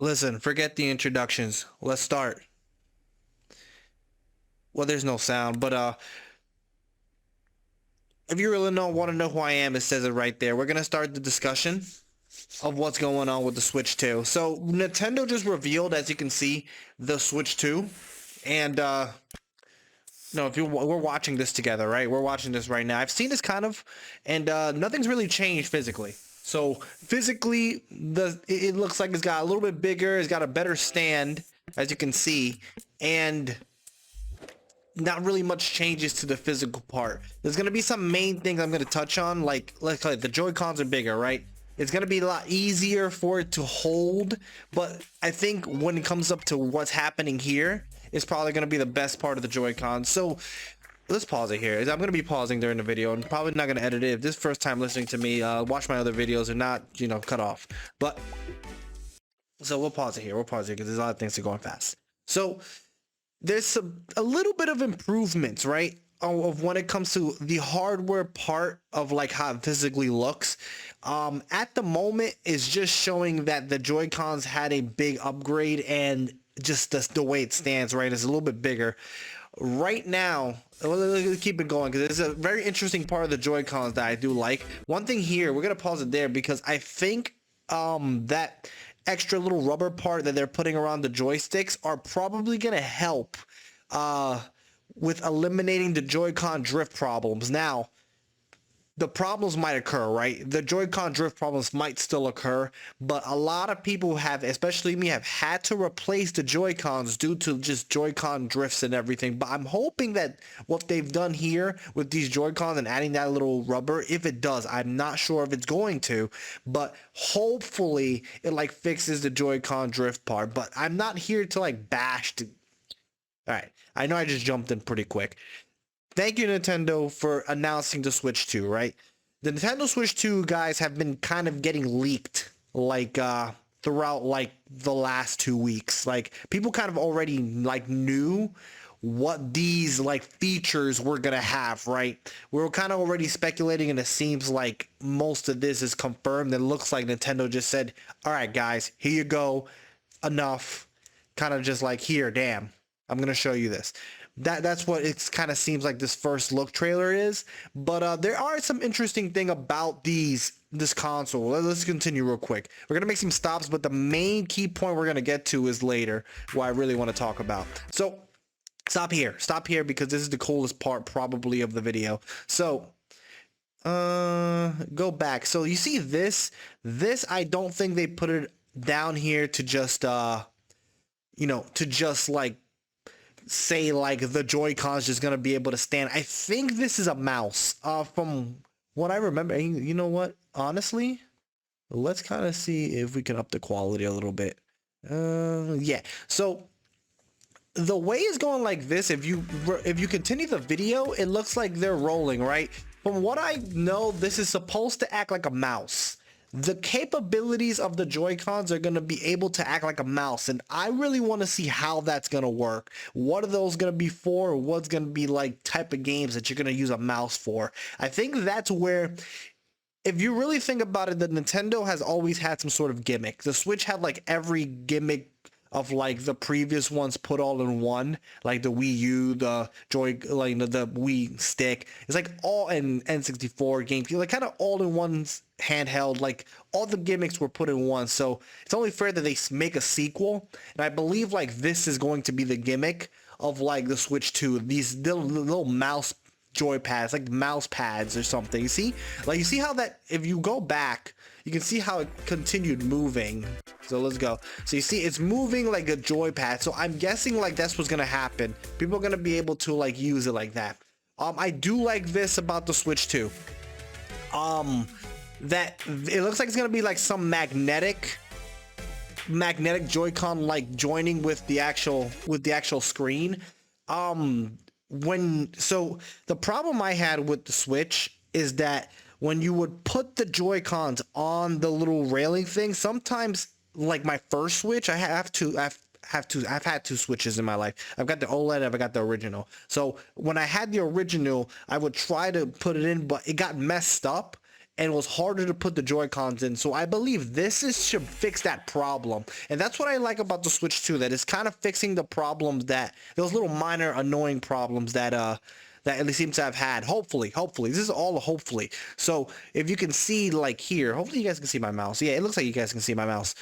Listen, forget the introductions. Let's start. Well, there's no sound, but if you really want to know who I am, it says it right there. We're gonna start the discussion of what's going on with the Switch 2. So Nintendo just revealed, as you can see, the Switch 2, and no, if you we're watching this together, right? We're watching this right now. I've seen this kind of, and nothing's really changed physically. So physically, it looks like it's got a little bit bigger. It's got a better stand, as you can see, and not really much changes to the physical part. There's gonna be some main things I'm gonna touch on, like the Joy-Cons are bigger, right? It's gonna be a lot easier for it to hold, but I think when it comes up to what's happening here, it's probably gonna be the best part of the Joy-Con. So let's pause it here. I'm gonna be pausing during the video and probably not gonna edit it. If this is first time listening to me, watch my other videos and not, cut off. But so we'll pause it here. We'll pause it because there's a lot of things that are going fast. So there's a little bit of improvements, right? Of when it comes to the hardware part of like how it physically looks. At the moment, it's just showing that the Joy-Cons had a big upgrade, and just the way it stands, right, is a little bit bigger. Right now, let's keep it going because it's a very interesting part of the Joy-Cons that I do like. One thing here, we're gonna pause it there because I think that extra little rubber part that they're putting around the joysticks are probably gonna help with eliminating the Joy-Con drift problems. Now, the problems might occur, right? The Joy-Con drift problems might still occur, but a lot of people have, especially me, have had to replace the Joy-Cons due to just Joy-Con drifts and everything. But I'm hoping that what they've done here with these Joy-Cons and adding that little rubber, if it does, I'm not sure if it's going to, but hopefully it like fixes the Joy-Con drift part. But I'm not here to like bash the... All right, I know I just jumped in pretty quick. Thank you, Nintendo, for announcing the Switch 2, right? The Nintendo Switch 2 guys have been kind of getting leaked like throughout like the last 2 weeks. Like people kind of already like knew what these like features were gonna have, right? We were kind of already speculating, and it seems like most of this is confirmed. It looks like Nintendo just said, all right, guys, here you go. Enough. Kind of just like, here, damn, I'm gonna show you this. That's what it kind of seems like this first look trailer is. But there are some interesting thing about this console. Let's continue real quick. We're gonna make some stops, but the main key point we're gonna get to is later, what I really want to talk about. So stop here because this is the coolest part probably of the video. So go back. So you see this I don't think they put it down here to just to just like say like the Joy-Cons just gonna be able to stand. I think this is a mouse from what I remember. You know what, honestly, let's kind of see if we can up the quality a little bit. Yeah, so the way it's going like this, if you continue the video, it looks like they're rolling, right? From what I know, this is supposed to act like a mouse. The capabilities of the Joy-Cons are going to be able to act like a mouse, and I really want to see how that's going to work. What are those going to be for? What's going to be like type of games that you're going to use a mouse for? I think that's where, if you really think about it, the Nintendo has always had some sort of gimmick. The Switch had like every gimmick of like the previous ones put all in one, like the Wii U, the Joy, like the Wii Stick. It's like all in N64 GameCube, like kind of all in one handheld. Like all the gimmicks were put in one, so it's only fair that they make a sequel. And I believe like this is going to be the gimmick of like the Switch 2. These little mouse joy pads, like mouse pads or something. You see, like you see how that, if you go back, you can see how it continued moving. So let's go. So you see it's moving like a joypad. So I'm guessing like that's what's gonna happen. People are gonna be able to like use it like that. I do like this about the Switch 2. That it looks like it's gonna be like some magnetic Joy-Con like joining with the actual screen. So the problem I had with the Switch is that when you would put the Joy-Cons on the little railing thing, sometimes like my first Switch, I've had two Switches in my life. I've got the OLED, I've got the original. So when I had the original, I would try to put it in, but it got messed up. and it was harder to put the Joy-Cons in. So I believe should fix that problem. And that's what I like about the Switch 2, that it's kind of fixing the problems, that those little minor annoying problems that that it seems to have had. Hopefully this is all a hopefully. So if you can see, like here, hopefully you guys can see my mouse. Yeah, it looks like you guys can see my mouse.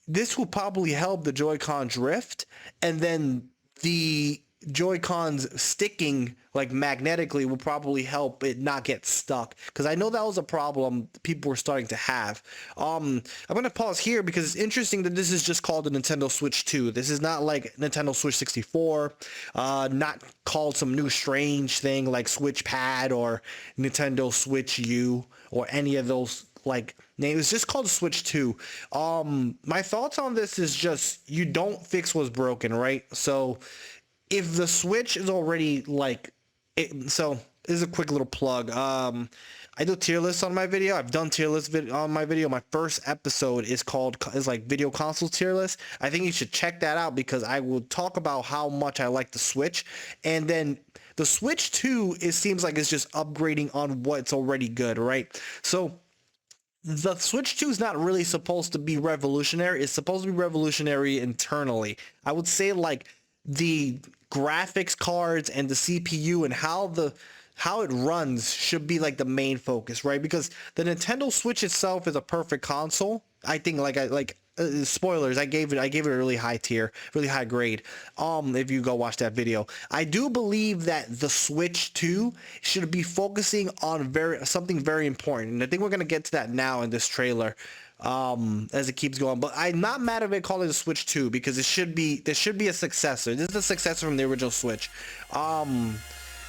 This will probably help the Joy-Con drift, and then the Joy-Cons sticking like magnetically will probably help it not get stuck, because I know that was a problem people were starting to have. I'm gonna pause here because it's interesting that this is just called the Nintendo Switch 2. This is not like Nintendo Switch 64, not called some new strange thing like Switch Pad or Nintendo Switch U or any of those like name. It's just called Switch 2. My thoughts on this is just, you don't fix what's broken, right? So if the Switch is already like it, so this is a quick little plug. I do tier lists on my video. I've done tier lists on my video. My first episode is like video console tier list. I think you should check that out because I will talk about how much I like the Switch. And then the Switch 2, it seems like it's just upgrading on what's already good, right? So the Switch 2 is not really supposed to be revolutionary. It's supposed to be revolutionary internally. I would say like the graphics cards and the CPU and how it runs should be like the main focus, right? Because the Nintendo Switch itself is a perfect console. I think spoilers, I gave it a really high tier, really high grade. If you go watch that video, I do believe that the Switch 2 should be focusing on something very important, and I think we're gonna get to that now in this trailer, as it keeps going. But I'm not mad at it calling the Switch 2 because there should be a successor. This is a successor from the original Switch.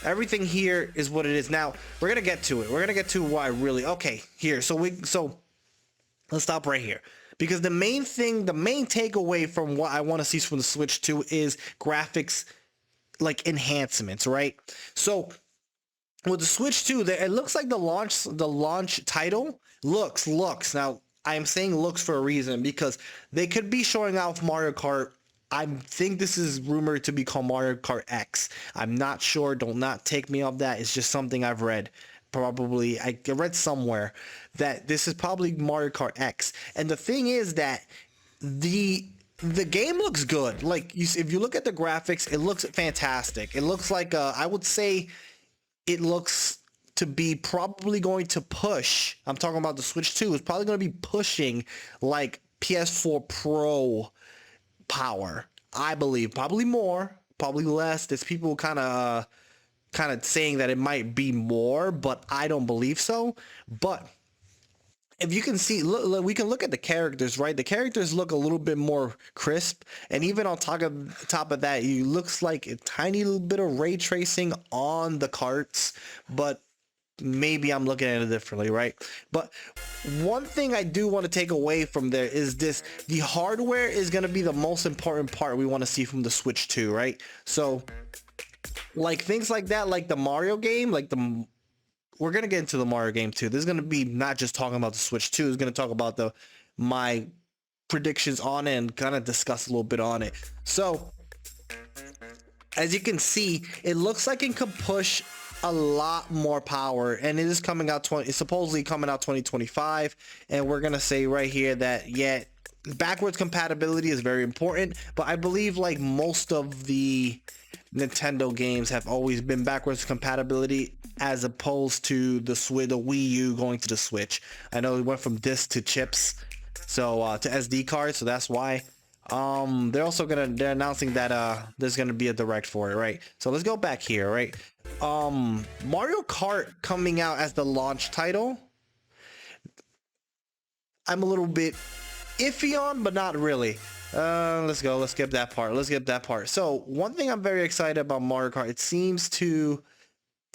Everything here is what it is. Now we're gonna get to it. We're gonna get to why okay here. So let's stop right here. Because the main takeaway from what I want to see from the Switch 2 is graphics, like enhancements, right? So with the Switch 2, it looks like the launch title looks. Now I am saying looks for a reason, because they could be showing off Mario Kart. I think this is rumored to be called Mario Kart X. I'm not sure. Do not take me off that. It's just something I've read. Probably I read somewhere that this is probably Mario Kart X. And the thing is that the game looks good. Like if you look at the graphics, it looks fantastic. It looks like I would say it looks to be probably going to push. I'm talking about the Switch 2. It's probably going to be pushing like PS4 Pro power. I believe probably more, probably less. There's people kind of saying that it might be more, but I don't believe so. But if you can see, look, we can look at the characters, right? The characters look a little bit more crisp, and even on top of that, it looks like a tiny little bit of ray tracing on the carts, but maybe I'm looking at it differently, right? But one thing I do want to take away from there is the hardware is going to be the most important part we want to see from the Switch 2, right? So like things like that, like the Mario game, we're gonna get into the Mario game too. This is gonna be not just talking about the Switch 2. It's gonna talk about my predictions on it and kind of discuss a little bit on it. So as you can see, it looks like it could push a lot more power, and it is coming out it's supposedly coming out 2025, and we're gonna say right here that backwards compatibility is very important, but I believe like most of the Nintendo games have always been backwards compatibility, as opposed to the Wii U going to the Switch. I know it went from disc to chips, so to SD cards, so that's why. They're announcing that there's gonna be a direct for it, right? So let's go back here, right? Mario Kart coming out as the launch title, I'm a little bit iffy on, but not really. Let's skip that part. So one thing I'm very excited about Mario Kart, it seems to,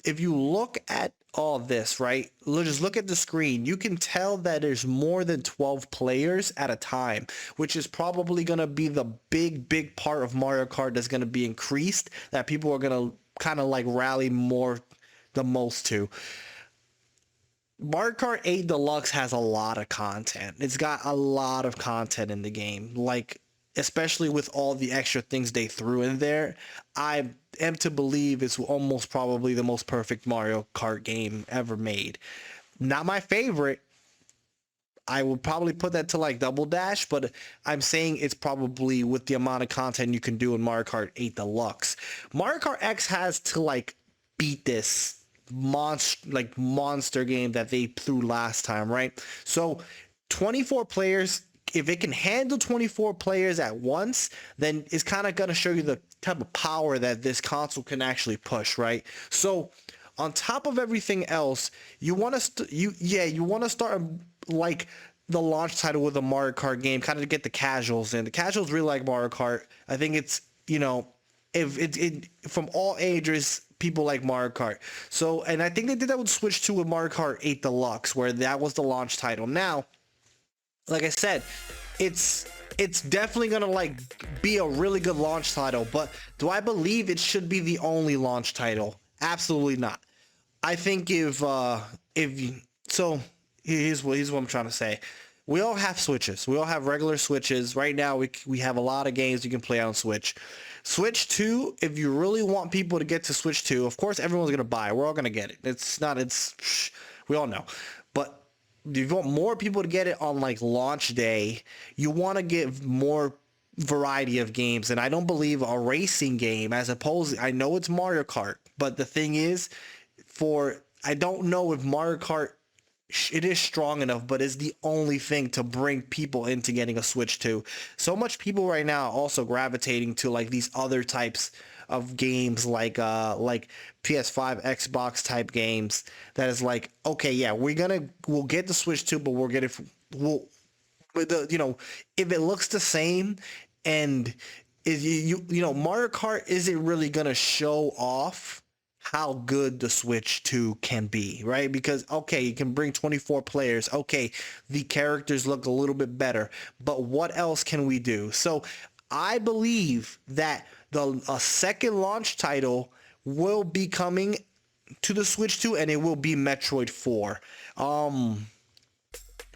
if you look at all this, right, just look at the screen, you can tell that there's more than 12 players at a time, which is probably going to be the big part of Mario Kart that's going to be increased, that people are going to kind of like rally the most to. Mario Kart 8 Deluxe has a lot of content. It's got a lot of content in the game, like especially with all the extra things they threw in there. I am to believe it's almost probably the most perfect Mario Kart game ever made. Not my favorite. I would probably put that to like Double Dash, but I'm saying it's probably with the amount of content you can do in Mario Kart 8 Deluxe. Mario Kart X has to like beat this monster game that they threw last time, right? So 24 players, if it can handle 24 players at once, then it's kind of going to show you the type of power that this console can actually push, right? So on top of everything else, you want to you want to start like the launch title with a Mario Kart game, kind of to get the casuals in. The casuals really like Mario Kart. I think it's, you know, if it from all ages, people like Mario Kart. So, and I think they did that with Switch 2 with Mario Kart 8 Deluxe, where that was the launch title. Now, like I said, it's definitely gonna like be a really good launch title, but do I believe it should be the only launch title? Absolutely not. I think if you, so here's what I'm trying to say. We all have Switches. We all have regular Switches. Right now we have a lot of games you can play on Switch. Switch 2, if you really want people to get to Switch 2, of course everyone's gonna buy it. We're all gonna get it. We all know. But if you want more people to get it on like launch day, you want to give more variety of games. And I don't believe a racing game, as opposed, I know it's Mario Kart, but the thing is, I don't know if Mario Kart it is strong enough, but it's the only thing to bring people into getting a Switch 2. So much people right now are also gravitating to like these other types of games like PS5, Xbox type games that is like, okay, yeah, we'll get the Switch 2, but we'll you know, if it looks the same and is you know, Mario Kart isn't really gonna show off how good the Switch 2 can be, right? Because okay, you can bring 24 players. Okay, the characters look a little bit better, but what else can we do? So I believe that a second launch title will be coming to the Switch 2, and it will be Metroid 4.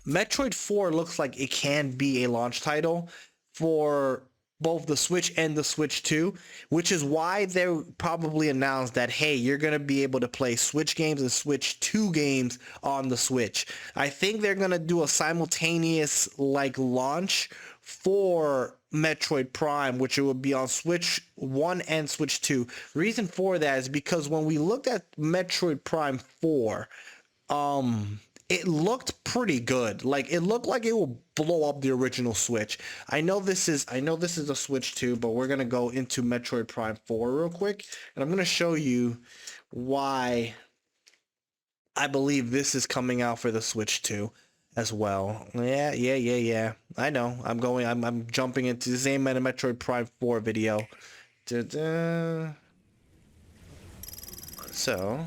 Metroid 4 looks like it can be a launch title for both the Switch and the Switch 2, which is why they probably announced that, hey, you're going to be able to play Switch games and Switch 2 games on the Switch. I think they're going to do a simultaneous like launch for Metroid Prime, which it would be on Switch 1 and Switch 2. Reason for that is because when we looked at Metroid Prime 4, it looked pretty good. Like it looked like it will blow up the original Switch. I know this is a Switch 2, but we're gonna go into Metroid Prime 4 real quick, and I'm gonna show you why I believe this is coming out for the Switch 2 as well. Yeah. I know. I'm jumping into the same Metroid Prime 4 video. Da-da. So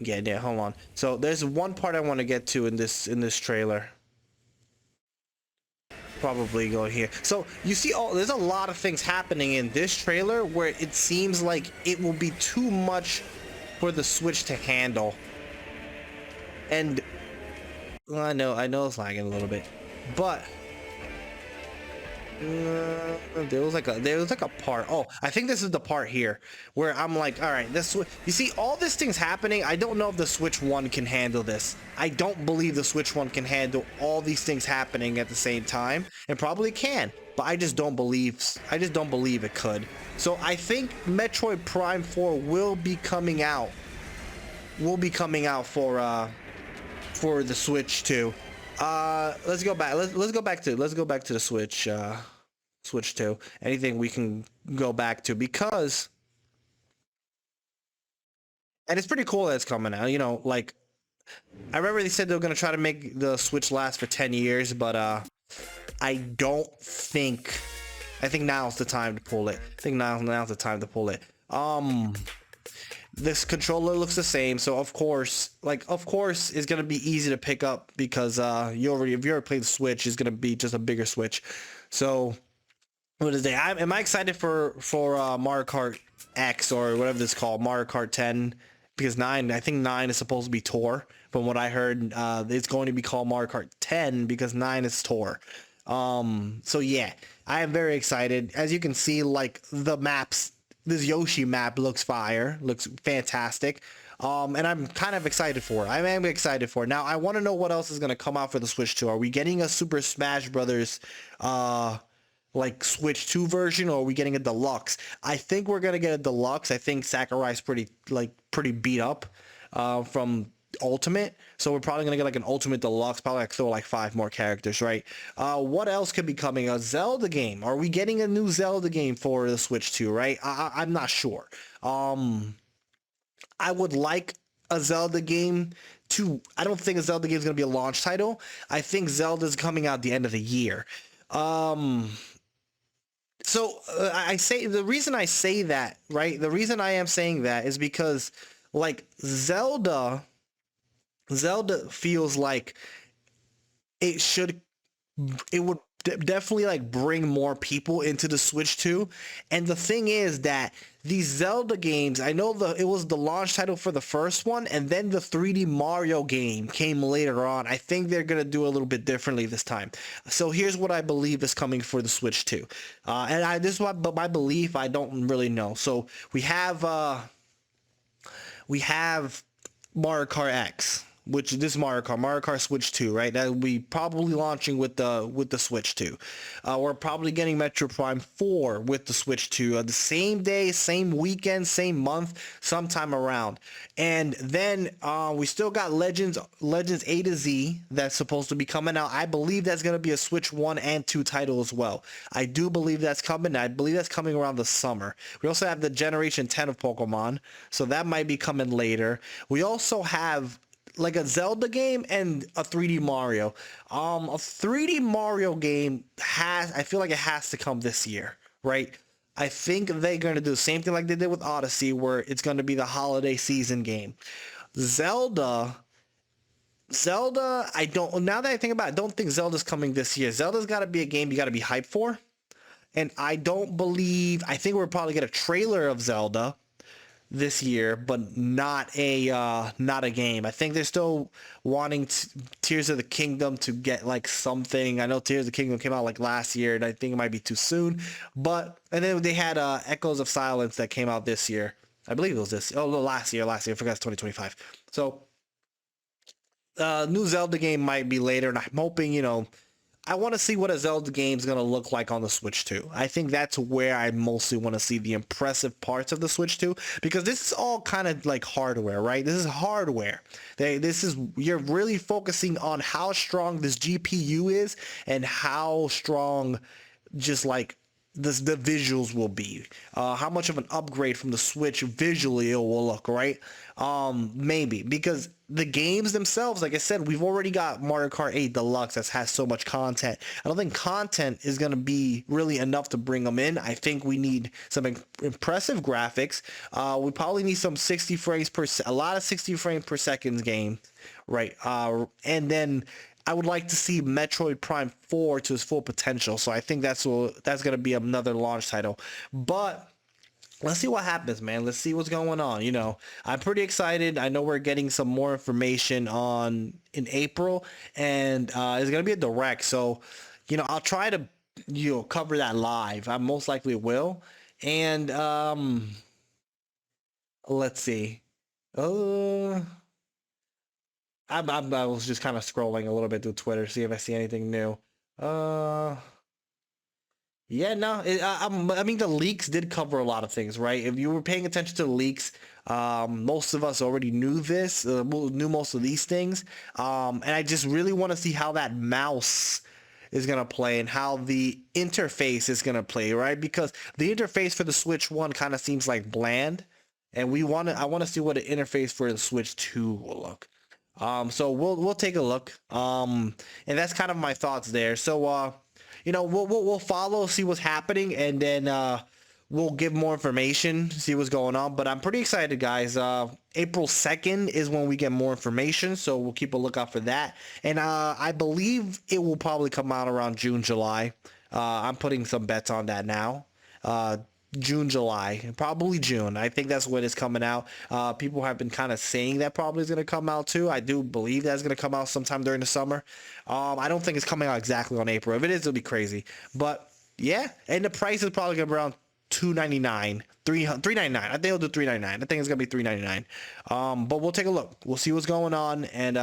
yeah, hold on. So there's one part I want to get to in this trailer. Probably go here. So you see, there's a lot of things happening in this trailer where it seems like it will be too much for the Switch to handle. And well, I know it's lagging a little bit, but there was like a part. Oh, I think this is the part here where I'm like, all right, you see all these things happening. I don't know if the Switch 1 can handle this. I don't believe the Switch 1 can handle all these things happening at the same time, and probably can, but I just don't believe it could. So I think Metroid Prime 4 will be coming out for the Switch 2. Let's go back. Let's go back to the Switch. Switch 2. Anything we can go back to, because, and it's pretty cool that it's coming out. You know, like I remember they said they were gonna try to make the Switch last for 10 years, but I don't think. I think now's the time to pull it. Now's the time to pull it. This controller looks the same, so of course it's gonna be easy to pick up because if you already played the Switch, it's gonna be just a bigger Switch. So what is it? Am I excited for Mario Kart X or whatever it's called, Mario Kart 10? Because I think 9 is supposed to be Tour. From what I heard, it's going to be called Mario Kart 10 because 9 is Tour. So yeah, I am very excited. As you can see, like the maps, this Yoshi map looks fire, looks fantastic. And I'm kind of excited for it. I am excited for it. Now, I want to know what else is going to come out for the Switch 2. Are we getting a Super Smash Brothers, like Switch 2 version, or are we getting a deluxe? I think we're going to get a deluxe. I think Sakurai's pretty beat up, from Ultimate. So we're probably going to get like an Ultimate Deluxe, probably like throw like 5 more characters, right? What else could be coming? A Zelda game. Are we getting a new Zelda game for the Switch 2, right? I'm not sure. I would like a Zelda game to. I don't think a Zelda game is going to be a launch title. I think Zelda's coming out the end of the year. I say the reason I say that, right? The reason I am saying that is because like Zelda feels like it should it would definitely like bring more people into the Switch 2. And the thing is that these Zelda games, I know it was the launch title for the first one, and then the 3D Mario game came later on. I think they're gonna do a little bit differently this time. So here's what I believe is coming for the Switch 2. This is what, but my belief, I don't really know. So we have Mario Kart X, which this Mario Kart Switch 2, right? That will be probably launching with the Switch 2. We're probably getting Metro Prime 4 with the Switch 2, the same day, same weekend, same month, sometime around. And then we still got Legends A to Z that's supposed to be coming out. I believe that's going to be a Switch 1 and 2 title as well. I do believe that's coming. I believe that's coming around the summer. We also have the Generation 10 of Pokemon, so that might be coming later. We also have like a Zelda game and a 3D Mario. A 3D Mario game I feel like it has to come this year, right? I think they're going to do the same thing like they did with Odyssey, where it's going to be the holiday season game. Zelda, now that I think about it, I don't think Zelda's coming this year. Zelda's got to be a game you got to be hyped for. And I think we'll probably get a trailer of Zelda this year, but not a game. I think they're still wanting Tears of the Kingdom to get like something. I know Tears of the Kingdom came out like last year, and I think it might be too soon. And then they had Echoes of Silence that came out this year. I believe it was last year. I forgot it's 2025. So new Zelda game might be later, and I'm hoping, I want to see what a Zelda game is going to look like on the Switch 2. I think that's where I mostly want to see the impressive parts of the Switch 2, because this is all kind of like hardware, right? This is hardware. You're really focusing on how strong this GPU is and how strong just like the visuals will be, how much of an upgrade from the Switch visually it will look, right? Maybe because the games themselves, like I said, we've already got Mario Kart 8 Deluxe that has so much content. I don't think content is going to be really enough to bring them in. I think we need some impressive graphics. We probably need some 60 frames per a lot of 60 frames per second game, right? And then I would like to see Metroid Prime 4 to its full potential. So I think that's going to be another launch title. But let's see what happens, man. Let's see what's going on. I'm pretty excited. I know we're getting some more information in April, and it's going to be a direct. So, I'll try to, cover that live. I most likely will. And let's see. I was just kind of scrolling a little bit through Twitter, see if I see anything new. Yeah, no, I mean, the leaks did cover a lot of things, right? If you were paying attention to the leaks, most of us already knew knew most of these things. And I just really want to see how that mouse is going to play and how the interface is going to play, right? Because the interface for the Switch 1 kind of seems like bland. And I want to see what the interface for the Switch 2 will look. So we'll take a look. And that's kind of my thoughts there. So we'll follow, see what's happening, and then we'll give more information, see what's going on. But I'm pretty excited, guys. April 2nd is when we get more information, so we'll keep a lookout for that. And I believe it will probably come out around June, July. I'm putting some bets on that now. June, July, probably June. I think that's when it's coming out. People have been kind of saying that probably is going to come out too. I do believe that's going to come out sometime during the summer. I don't think it's coming out exactly on April. If it is, it'll be crazy. But yeah, and the price is probably going to be around $299, $399. I think it'll do $399. I think it's gonna be $399. But we'll take a look. We'll see what's going on, and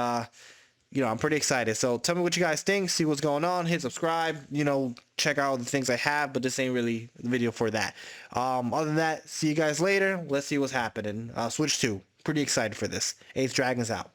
you know, I'm pretty excited. So tell me what you guys think. See what's going on. Hit subscribe. You know, check out the things I have, but this ain't really the video for that. Other than that, see you guys later. Let's see what's happening. Switch 2. Pretty excited for this. Ace Dragons out.